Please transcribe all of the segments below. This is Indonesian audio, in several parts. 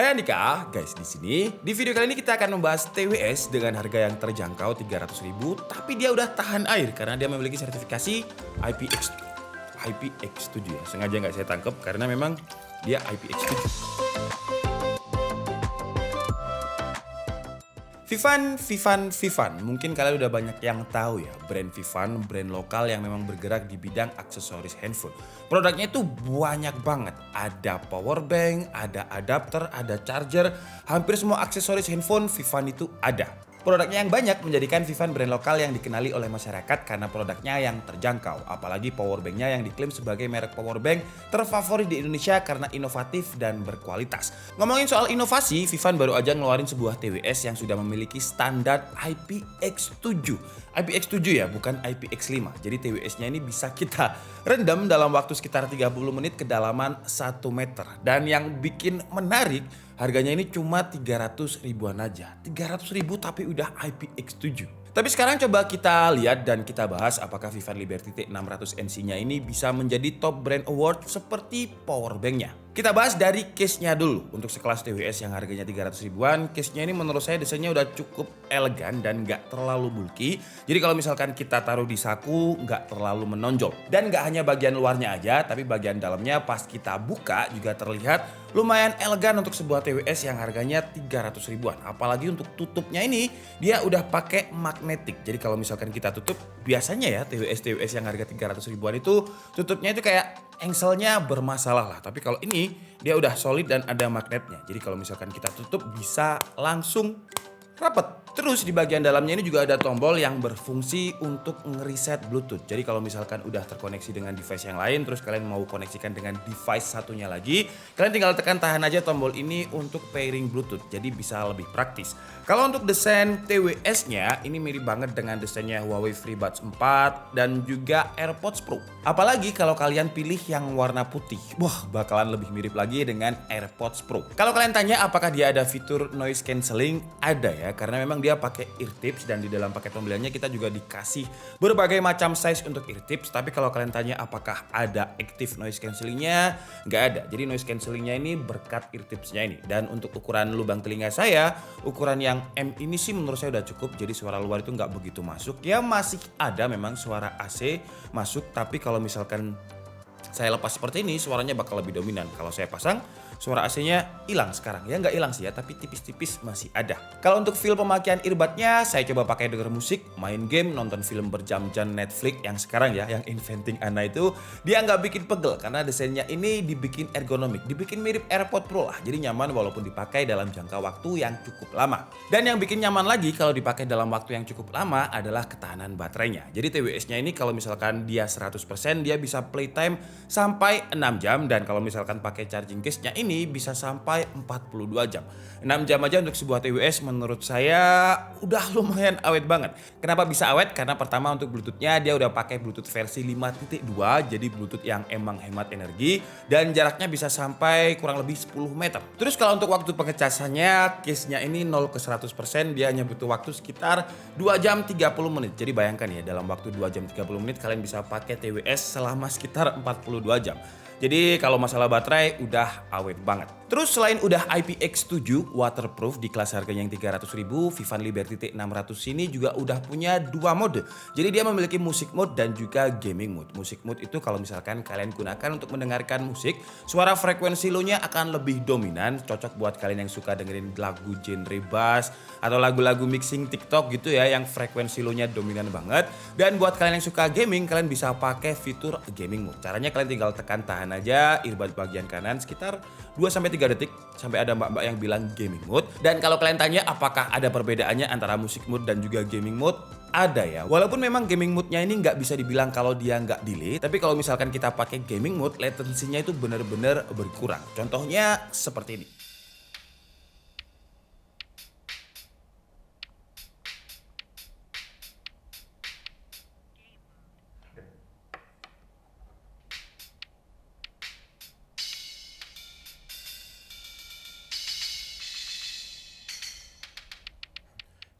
Hai Andika, guys di sini di video kali ini kita akan membahas TWS dengan harga yang terjangkau 300.000 tapi dia udah tahan air karena dia memiliki sertifikasi IPX7 ya. Sengaja nggak saya tangkap karena memang dia IPX7. Vivan. Mungkin kalian udah banyak yang tahu ya, brand Vivan, brand lokal yang memang bergerak di bidang aksesoris handphone. Produknya itu banyak banget. Ada power bank, ada adapter, ada charger, hampir semua aksesoris handphone Vivan itu ada. Produknya yang banyak menjadikan Vivan brand lokal yang dikenali oleh masyarakat karena produknya yang terjangkau. Apalagi powerbanknya yang diklaim sebagai merek powerbank terfavorit di Indonesia karena inovatif dan berkualitas. Ngomongin soal inovasi, Vivan baru aja ngeluarin sebuah TWS yang sudah memiliki standar IPX7. IPX7 ya, bukan IPX5. Jadi TWS-nya ini bisa kita rendam dalam waktu sekitar 30 menit kedalaman 1 meter. Dan yang bikin menarik, harganya ini cuma 300 ribuan aja. 300 ribu tapi udah IPX7. Tapi sekarang coba kita lihat dan kita bahas apakah Vivan Liberty T600 NC-nya ini bisa menjadi top brand award seperti powerbanknya. Kita bahas dari case-nya dulu. Untuk sekelas TWS yang harganya 300 ribuan, case-nya ini menurut saya desainnya udah cukup elegan dan gak terlalu bulky. Jadi kalau misalkan kita taruh di saku gak terlalu menonjol. Dan gak hanya bagian luarnya aja, tapi bagian dalamnya pas kita buka juga terlihat lumayan elegan untuk sebuah TWS yang harganya 300 ribuan. Apalagi untuk tutupnya ini dia udah pakai magnetik. Jadi kalau misalkan kita tutup, biasanya ya TWS yang harga 300 ribuan itu tutupnya itu kayak engselnya bermasalah lah. Tapi kalau ini dia udah solid dan ada magnetnya. Jadi kalau misalkan kita tutup bisa langsung rapat. Terus di bagian dalamnya ini juga ada tombol yang berfungsi untuk ngereset Bluetooth. Jadi kalau misalkan udah terkoneksi dengan device yang lain, terus kalian mau koneksikan dengan device satunya lagi, kalian tinggal tekan tahan aja tombol ini untuk pairing Bluetooth. Jadi bisa lebih praktis. Kalau untuk desain TWS-nya, ini mirip banget dengan desainnya Huawei FreeBuds 4 dan juga AirPods Pro. Apalagi kalau kalian pilih yang warna putih. Wah, bakalan lebih mirip lagi dengan AirPods Pro. Kalau kalian tanya apakah dia ada fitur noise cancelling, ada ya, karena memang dia pakai ear tips dan di dalam paket pembeliannya kita juga dikasih berbagai macam size untuk ear tips. Tapi kalau kalian tanya apakah ada active noise cancellingnya, nggak ada. Jadi noise cancellingnya ini berkat ear tipsnya ini. Dan untuk ukuran lubang telinga saya, ukuran yang M ini sih menurut saya udah cukup. Jadi suara luar itu nggak begitu masuk. Ya masih ada memang suara AC masuk, tapi kalau misalkan saya lepas seperti ini suaranya bakal lebih dominan. Kalau saya pasang suara AC-nya hilang sekarang. Ya nggak hilang sih ya, tapi tipis-tipis masih ada. Kalau untuk feel pemakaian earbudnya, saya coba pakai denger musik, main game, nonton film berjam-jam Netflix yang sekarang ya, yang Inventing Anna itu, dia nggak bikin pegel karena desainnya ini dibikin ergonomik, dibikin mirip AirPods Pro lah. Jadi nyaman walaupun dipakai dalam jangka waktu yang cukup lama. Dan yang bikin nyaman lagi kalau dipakai dalam waktu yang cukup lama adalah ketahanan baterainya. Jadi TWS-nya ini kalau misalkan dia 100%, dia bisa playtime sampai 6 jam dan kalau misalkan pakai charging case-nya ini bisa sampai 42 jam. 6 jam aja untuk sebuah TWS menurut saya udah lumayan awet banget. Kenapa bisa awet? Karena pertama untuk Bluetooth-nya dia udah pakai Bluetooth versi 5.2, jadi Bluetooth yang emang hemat energi dan jaraknya bisa sampai kurang lebih 10 meter. Terus kalau untuk waktu pengecasannya, case-nya ini 0 ke 100%, dia hanya butuh waktu sekitar 2 jam 30 menit. Jadi bayangkan ya, dalam waktu 2 jam 30 menit kalian bisa pakai TWS selama sekitar 42 jam. Jadi kalau masalah baterai udah awet banget. Terus selain udah IPX7 waterproof di kelas harganya yang 300 ribu, Vivan Liberty T600 ini juga udah punya 2 mode. Jadi dia memiliki music mode dan juga gaming mode. Music mode itu kalau misalkan kalian gunakan untuk mendengarkan musik, suara frekuensi low-nya akan lebih dominan, cocok buat kalian yang suka dengerin lagu genre bass atau lagu-lagu mixing TikTok gitu ya yang frekuensi low-nya dominan banget. Dan buat kalian yang suka gaming, kalian bisa pakai fitur gaming mode. Caranya kalian tinggal tekan tahan aja earbud bagian kanan sekitar 2-3 detik sampai ada mbak-mbak yang bilang gaming mode. Dan kalau kalian tanya apakah ada perbedaannya antara music mode dan juga gaming mode, ada ya. Walaupun memang gaming mode-nya ini nggak bisa dibilang kalau dia nggak delay, tapi kalau misalkan kita pakai gaming mode, latency-nya itu benar-benar berkurang. Contohnya seperti ini.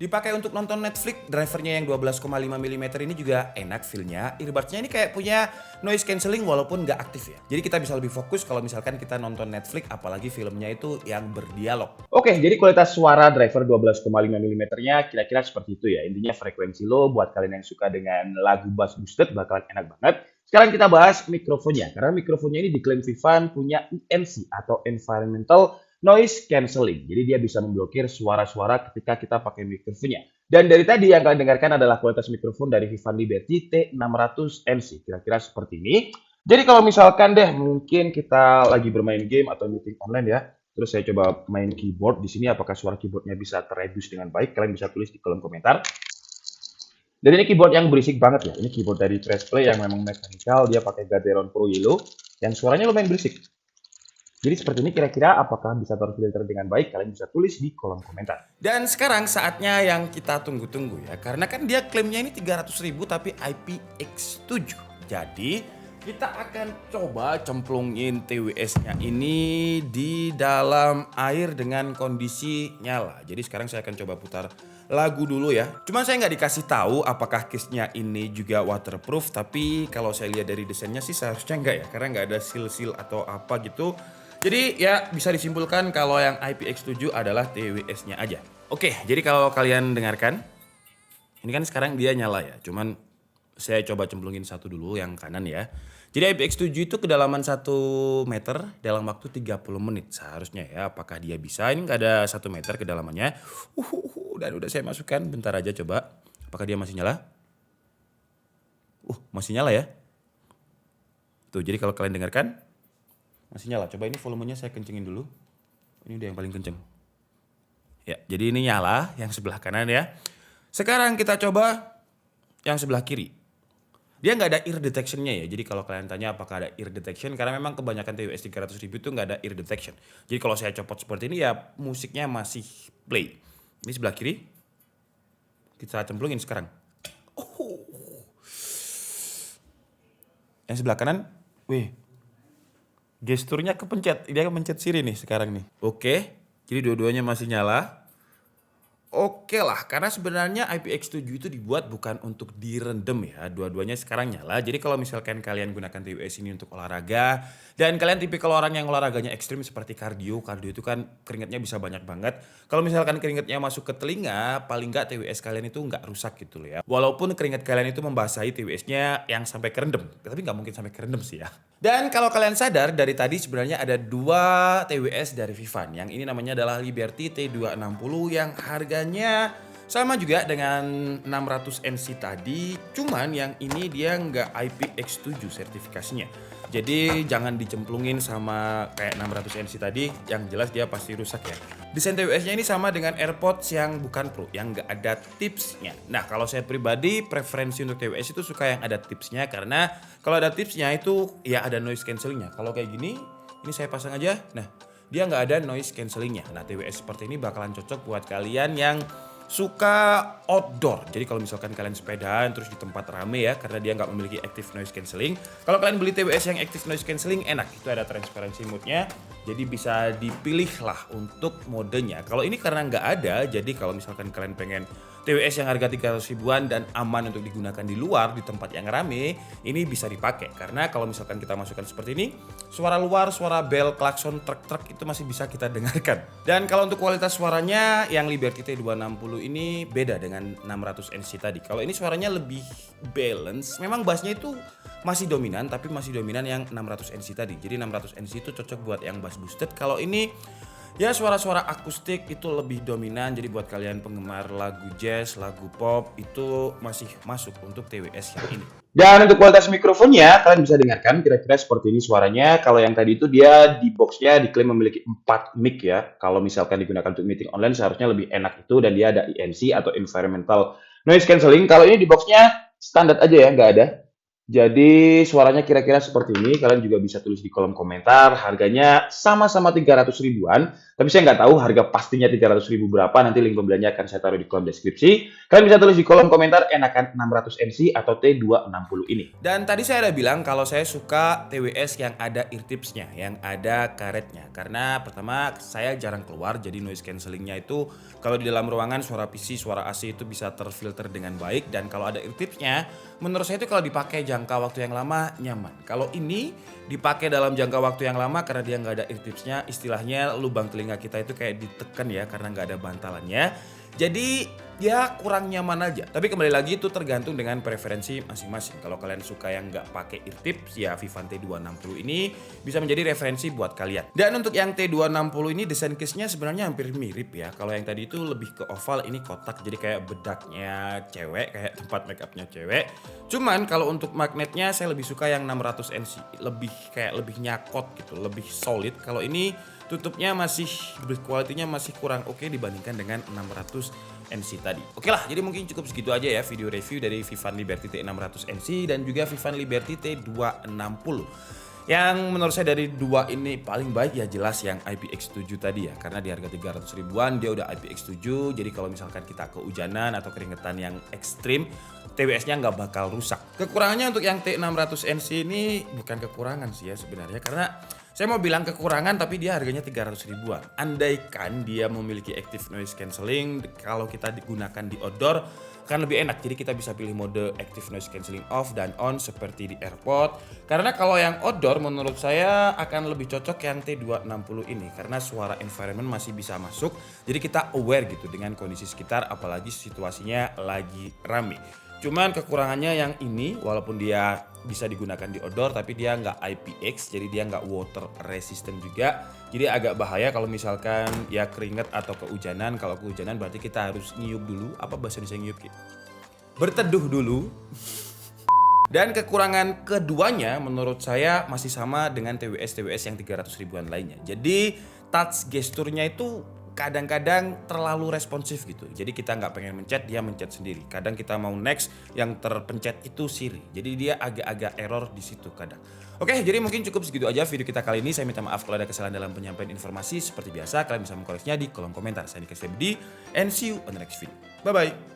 Dipakai untuk nonton Netflix, drivernya yang 12,5 mm ini juga enak feel-nya. Earbuds-nya ini kayak punya noise cancelling walaupun nggak aktif ya. Jadi kita bisa lebih fokus kalau misalkan kita nonton Netflix, apalagi filmnya itu yang berdialog. Oke, jadi kualitas suara driver 12,5 mm-nya kira-kira seperti itu ya. Intinya frekuensi low buat kalian yang suka dengan lagu bass boosted bakalan enak banget. Sekarang kita bahas mikrofonnya. Karena mikrofonnya ini diklaim Vivan punya ENC atau Environmental Noise Cancelling. Jadi dia bisa memblokir suara-suara ketika kita pakai mikrofonnya. Dan dari tadi yang kalian dengarkan adalah kualitas mikrofon dari Vivan Liberty T600NC. Kira-kira seperti ini. Jadi kalau misalkan deh mungkin kita lagi bermain game atau meeting online ya. Terus saya coba main keyboard di sini, apakah suara keyboardnya bisa terreduce dengan baik? Kalian bisa tulis di kolom komentar. Dan ini keyboard yang berisik banget ya. Ini keyboard dari Pressplay yang memang mechanical. Dia pakai Gateron Pro Yellow yang suaranya lumayan berisik. Jadi seperti ini kira-kira apakah bisa terfilter dengan baik? Kalian bisa tulis di kolom komentar. Dan sekarang saatnya yang kita tunggu-tunggu ya. Karena kan dia klaimnya ini 300.000 tapi IPX7. Jadi kita akan coba cemplungin TWS-nya ini di dalam air dengan kondisi nyala. Jadi sekarang saya akan coba putar lagu dulu ya. Cuma saya nggak dikasih tahu apakah case-nya ini juga waterproof. Tapi kalau saya lihat dari desainnya sih seharusnya enggak ya. Karena nggak ada seal-seal atau apa gitu. Jadi ya bisa disimpulkan kalau yang IPX7 adalah TWS-nya aja. Oke, jadi kalau kalian dengarkan. Ini kan sekarang dia nyala ya. Cuman saya coba cemplungin satu dulu yang kanan ya. Jadi IPX7 itu kedalaman 1 meter dalam waktu 30 menit seharusnya ya. Apakah dia bisa? Ini nggak ada 1 meter kedalamannya. Dan udah saya masukkan. Bentar aja coba. Apakah dia masih nyala? Masih nyala ya. Tuh, jadi kalau kalian dengarkan masih nyala. Coba ini volumenya saya kencengin dulu. Ini udah yang paling kenceng. Ya, jadi ini nyala yang sebelah kanan ya. Sekarang kita coba yang sebelah kiri. Dia nggak ada ear detection-nya ya. Jadi kalau kalian tanya apakah ada ear detection, karena memang kebanyakan TWS 300.000 itu nggak ada ear detection. Jadi kalau saya copot seperti ini ya musiknya masih play. Ini sebelah kiri. Kita cemplungin sekarang. Yang sebelah kanan, gesturnya kepencet. Dia kepencet siri nih sekarang nih. Oke, jadi dua-duanya masih nyala. Oke lah, karena sebenarnya IPX7 itu dibuat bukan untuk direndam ya. Dua-duanya sekarang nyala. Jadi kalau misalkan kalian gunakan TWS ini untuk olahraga, dan kalian tipikal orang yang olahraganya ekstrim seperti kardio itu kan keringatnya bisa banyak banget. Kalau misalkan keringatnya masuk ke telinga, paling nggak TWS kalian itu nggak rusak gitu loh ya. Walaupun keringat kalian itu membasahi TWS-nya yang sampai kerendam. Tapi nggak mungkin sampai kerendam sih ya. Dan kalau kalian sadar dari tadi sebenarnya ada 2 TWS dari Vivan. Yang ini namanya adalah Liberty T260 yang harganya sama juga dengan 600NC tadi. Cuman yang ini dia nggak IPX7 sertifikasinya. Jadi jangan dicemplungin sama kayak 600NC tadi, yang jelas dia pasti rusak ya. Desain TWS-nya ini sama dengan AirPods yang bukan Pro, yang nggak ada tipsnya. Nah kalau saya pribadi preferensi untuk TWS itu suka yang ada tipsnya, karena kalau ada tipsnya itu ya ada noise cancellingnya. Kalau kayak gini, ini saya pasang aja, nah dia nggak ada noise cancellingnya. Nah TWS seperti ini bakalan cocok buat kalian yang suka outdoor. Jadi kalau misalkan kalian sepedaan terus di tempat rame ya, karena dia nggak memiliki active noise cancelling. Kalau kalian beli TWS yang active noise cancelling enak, itu ada transparency mode-nya. Jadi bisa dipilih lah untuk modenya. Kalau ini karena nggak ada, jadi kalau misalkan kalian pengen TWS yang harga 300 ribuan dan aman untuk digunakan di luar di tempat yang rame, ini bisa dipakai. Karena kalau misalkan kita masukkan seperti ini, suara luar, suara bel, klakson, truk-truk itu masih bisa kita dengarkan. Dan kalau untuk kualitas suaranya, yang Liberty T260 ini beda dengan 600NC tadi. Kalau ini suaranya lebih balance, memang bassnya itu masih dominan, tapi masih dominan yang 600NC tadi. Jadi 600NC itu cocok buat yang bass boosted. Kalau ini ya suara-suara akustik itu lebih dominan. Jadi buat kalian penggemar lagu jazz, lagu pop itu masih masuk untuk TWS yang ini. Dan untuk kualitas mikrofonnya kalian bisa dengarkan kira-kira seperti ini suaranya. Kalau yang tadi itu dia di boxnya diklaim memiliki 4 mic ya. Kalau misalkan digunakan untuk meeting online seharusnya lebih enak itu, dan dia ada ENC atau Environmental Noise Cancelling. Kalau ini di boxnya standar aja ya, nggak ada. Jadi suaranya kira-kira seperti ini. Kalian juga bisa tulis di kolom komentar. Harganya sama-sama 300 ribuan. Tapi saya nggak tahu harga pastinya 300 ribu berapa. Nanti link pembeliannya akan saya taruh di kolom deskripsi. Kalian bisa tulis di kolom komentar enakan 600 NC atau T260 ini. Dan tadi saya ada bilang kalau saya suka TWS yang ada ear tipsnya, yang ada karetnya. Karena pertama saya jarang keluar, jadi noise cancellingnya itu kalau di dalam ruangan suara PC, suara AC itu bisa terfilter dengan baik. Dan kalau ada ear tipsnya, menurut saya itu kalau dipakai jangka waktu yang lama nyaman. Kalau ini dipakai dalam jangka waktu yang lama karena dia nggak ada ear tipsnya, istilahnya lubang telinga kita itu kayak ditekan ya karena nggak ada bantalannya. Jadi ya kurang nyaman aja. Tapi kembali lagi itu tergantung dengan preferensi masing-masing. Kalau kalian suka yang nggak pakai ear tips ya Vivante 260 ini bisa menjadi referensi buat kalian. Dan untuk yang T260 ini desain case-nya sebenarnya hampir mirip ya. Kalau yang tadi itu lebih ke oval, ini kotak jadi kayak bedaknya cewek, kayak tempat makeupnya cewek. Cuman kalau untuk magnetnya saya lebih suka yang 600 NC, lebih nyakot gitu, lebih solid. Kalau ini tutupnya masih build quality-nya masih kurang oke dibandingkan dengan 600 NC tadi. Oke lah, jadi mungkin cukup segitu aja ya video review dari Vivan Liberty T600 NC dan juga Vivan Liberty T260. Yang menurut saya dari dua ini paling baik ya jelas yang IPX7 tadi ya. Karena di harga 300 ribuan dia udah IPX7. Jadi kalau misalkan kita kehujanan atau keringetan yang ekstrim, TWS-nya nggak bakal rusak. Kekurangannya untuk yang T600 NC ini bukan kekurangan sih ya sebenarnya. Karena saya mau bilang kekurangan tapi dia harganya 300 ribuan. Andaikan dia memiliki active noise cancelling, kalau kita digunakan di outdoor akan lebih enak. Jadi kita bisa pilih mode active noise cancelling off dan on seperti di AirPod. Karena kalau yang outdoor menurut saya akan lebih cocok yang T260 ini. Karena suara environment masih bisa masuk. Jadi kita aware gitu dengan kondisi sekitar apalagi situasinya lagi rame. Cuman kekurangannya yang ini walaupun dia bisa digunakan di outdoor tapi dia nggak IPX jadi dia nggak water resistant juga. Jadi agak bahaya kalau misalkan ya keringet atau kehujanan. Kalau kehujanan berarti kita harus nyiup dulu. Apa bahasa Indonesia nyiup gitu? Berteduh dulu. Dan kekurangan keduanya menurut saya masih sama dengan TWS yang 300 ribuan lainnya. Jadi touch gesturnya itu kadang-kadang terlalu responsif gitu. Jadi kita nggak pengen mencet, dia mencet sendiri. Kadang kita mau next, yang terpencet itu Siri. Jadi dia agak-agak error di situ kadang. Oke, jadi mungkin cukup segitu aja video kita kali ini. Saya minta maaf kalau ada kesalahan dalam penyampaian informasi. Seperti biasa, kalian bisa mengkoreksinya di kolom komentar. Saya Nikas Febdi, and see you on the next video. Bye-bye.